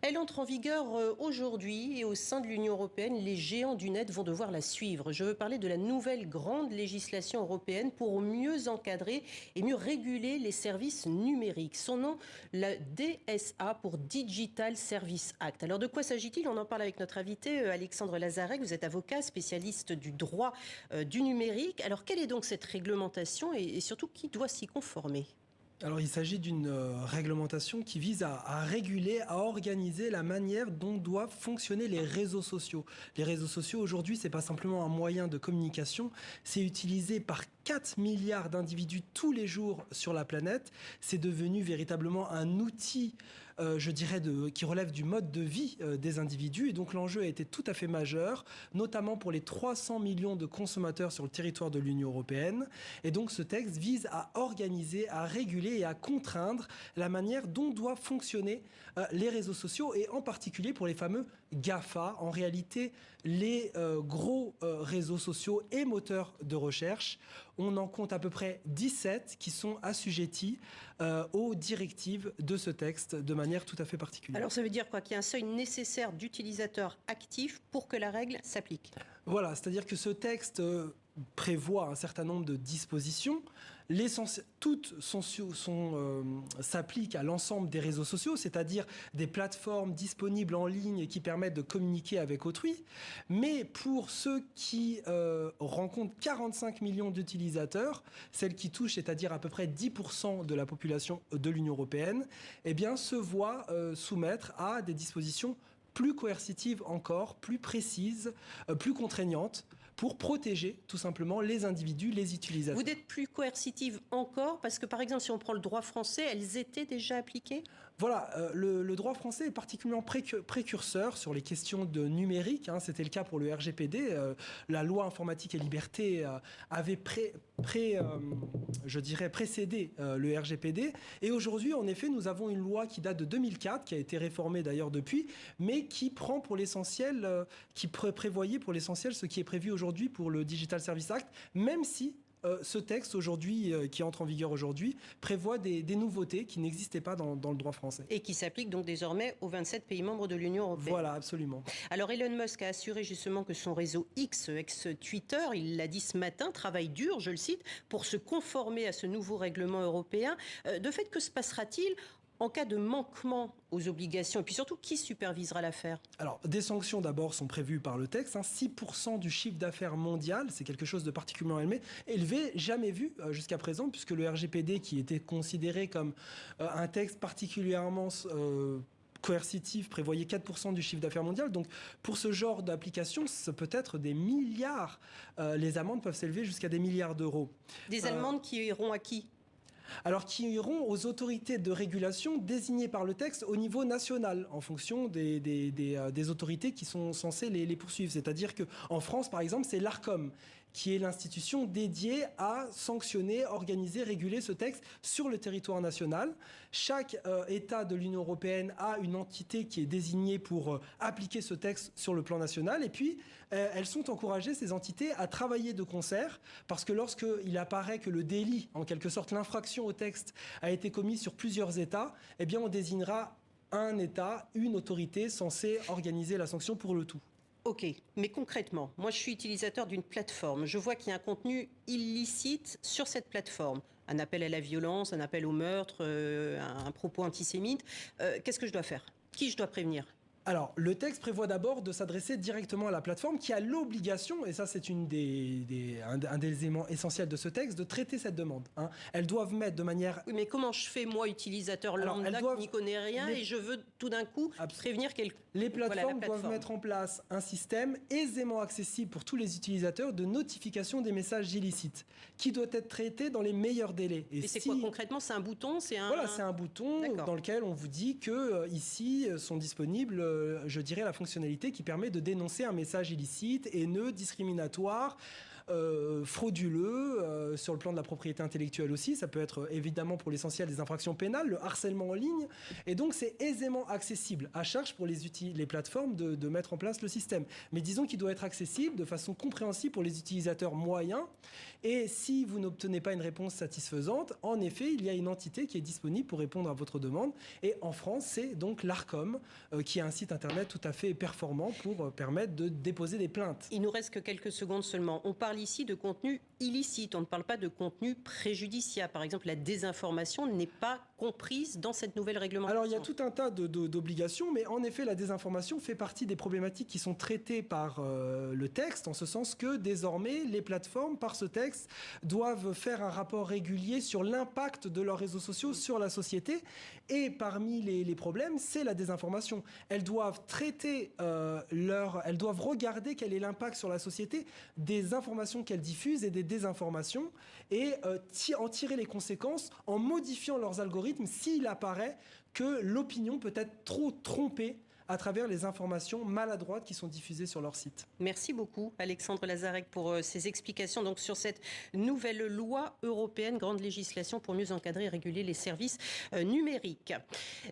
Elle entre en vigueur aujourd'hui et au sein de l'Union européenne, les géants du net vont devoir la suivre. Je veux parler de la nouvelle grande législation européenne pour mieux encadrer et mieux réguler les services numériques. Son nom, la DSA pour Digital Service Act. Alors de quoi s'agit-il? On en parle avec notre invité Alexandre Lazarek. Vous êtes avocat, spécialiste du droit du numérique. Alors quelle est donc cette réglementation et surtout qui doit s'y conformer? Alors il s'agit d'une réglementation qui vise à réguler, à organiser la manière dont doivent fonctionner les réseaux sociaux. Les réseaux sociaux aujourd'hui, c'est pas simplement un moyen de communication, c'est utilisé par 4 milliards d'individus tous les jours sur la planète. C'est devenu véritablement un outil, je dirais, qui relève du mode de vie des individus. Et donc l'enjeu a été tout à fait majeur, notamment pour les 300 millions de consommateurs sur le territoire de l'Union européenne. Et donc ce texte vise à organiser, à réguler et à contraindre la manière dont doivent fonctionner les réseaux sociaux et en particulier pour les fameux GAFA. En réalité, les gros réseaux sociaux et moteurs de recherche. On en compte à peu près 17 qui sont assujettis aux directives de ce texte de manière tout à fait particulière. Alors ça veut dire quoi? Qu'il y a un seuil nécessaire d'utilisateurs actifs pour que la règle s'applique? Voilà, c'est-à-dire que ce texte prévoit un certain nombre de dispositions. Toutes s'appliquent à l'ensemble des réseaux sociaux, c'est-à-dire des plateformes disponibles en ligne qui permettent de communiquer avec autrui. Mais pour ceux qui rencontrent 45 millions d'utilisateurs, celles qui touchent, c'est-à-dire à peu près 10% de la population de l'Union européenne, eh bien, se voient soumettre à des dispositions plus coercitives encore, plus précises, plus contraignantes, pour protéger tout simplement les individus, les utilisateurs. Vous dites plus coercitives encore, parce que par exemple, si on prend le droit français, elles étaient déjà appliquées? Voilà, le droit français est particulièrement précurseur sur les questions de numérique. C'était le cas pour le RGPD. La loi informatique et liberté avait précédé le RGPD. Et aujourd'hui, en effet, nous avons une loi qui date de 2004, qui a été réformée d'ailleurs depuis, mais qui prend pour l'essentiel, qui prévoyait pour l'essentiel ce qui est prévu aujourd'hui pour le Digital Service Act, même si ce texte aujourd'hui, qui entre en vigueur aujourd'hui, prévoit des nouveautés qui n'existaient pas dans le droit français. Et qui s'appliquent donc désormais aux 27 pays membres de l'Union européenne. Voilà, absolument. Alors Elon Musk a assuré justement que son réseau X, ex-Twitter, il l'a dit ce matin, travaille dur, je le cite, pour se conformer à ce nouveau règlement européen. De fait, que se passera-t-il en cas de manquement aux obligations? Et puis surtout, qui supervisera l'affaire? Alors, des sanctions d'abord sont prévues par le texte. 6% du chiffre d'affaires mondial, c'est quelque chose de particulièrement élevé, jamais vu jusqu'à présent, puisque le RGPD, qui était considéré comme un texte particulièrement coercitif, prévoyait 4% du chiffre d'affaires mondial. Donc, pour ce genre d'application, ça peut être des milliards. Les amendes peuvent s'élever jusqu'à des milliards d'euros. Des amendes qui iront à qui? Alors qui iront aux autorités de régulation désignées par le texte au niveau national, en fonction des autorités qui sont censées les poursuivre. C'est-à-dire qu'en France, par exemple, c'est l'Arcom, qui est l'institution dédiée à sanctionner, organiser, réguler ce texte sur le territoire national. Chaque État de l'Union européenne a une entité qui est désignée pour appliquer ce texte sur le plan national. Et puis, elles sont encouragées, ces entités, à travailler de concert, parce que lorsqu'il apparaît que le délit, en quelque sorte l'infraction au texte, a été commis sur plusieurs États, eh bien on désignera un État, une autorité censée organiser la sanction pour le tout. Ok, mais concrètement, moi je suis utilisateur d'une plateforme, je vois qu'il y a un contenu illicite sur cette plateforme, un appel à la violence, un appel au meurtre, un propos antisémite, qu'est-ce que je dois faire? Qui je dois prévenir? Alors, le texte prévoit d'abord de s'adresser directement à la plateforme qui a l'obligation, et ça c'est un des éléments essentiels de ce texte, de traiter cette demande. Elles doivent mettre de manière... Oui, mais comment je fais, moi, utilisateur lambda qui n'y connaît rien et je veux tout d'un coup prévenir quelqu'un? Les plateformes doivent mettre en place un système aisément accessible pour tous les utilisateurs de notification des messages illicites, qui doit être traité dans les meilleurs délais. Et c'est quoi concrètement? C'est un bouton? Voilà, c'est un bouton dans lequel on vous dit que ici sont disponibles, je dirais, la fonctionnalité qui permet de dénoncer un message illicite, haineux, discriminatoire, frauduleux, sur le plan de la propriété intellectuelle aussi. Ça peut être évidemment pour l'essentiel des infractions pénales, le harcèlement en ligne. Et donc c'est aisément accessible, à charge pour les plateformes de mettre en place le système. Mais disons qu'il doit être accessible de façon compréhensible pour les utilisateurs moyens. Et si vous n'obtenez pas une réponse satisfaisante, en effet, il y a une entité qui est disponible pour répondre à votre demande. Et en France, c'est donc l'Arcom, qui est un site internet tout à fait performant pour permettre de déposer des plaintes. Il nous reste que quelques secondes seulement. On parle ici de contenu illicite, on ne parle pas de contenu préjudiciable. Par exemple, la désinformation n'est pas comprise dans cette nouvelle réglementation. Alors il y a tout un tas d'obligations, mais en effet la désinformation fait partie des problématiques qui sont traitées par le texte, en ce sens que désormais les plateformes, par ce texte, doivent faire un rapport régulier sur l'impact de leurs réseaux sociaux sur la société. Et parmi les problèmes, c'est la désinformation. Elles doivent traiter elles doivent regarder quel est l'impact sur la société des informations qu'elles diffusent et des désinformations, et en tirer les conséquences en modifiant leurs algorithmes s'il apparaît que l'opinion peut être trop trompée à travers les informations maladroites qui sont diffusées sur leur site. Merci beaucoup Alexandre Lazarek pour ces explications donc, sur cette nouvelle loi européenne, grande législation pour mieux encadrer et réguler les services numériques.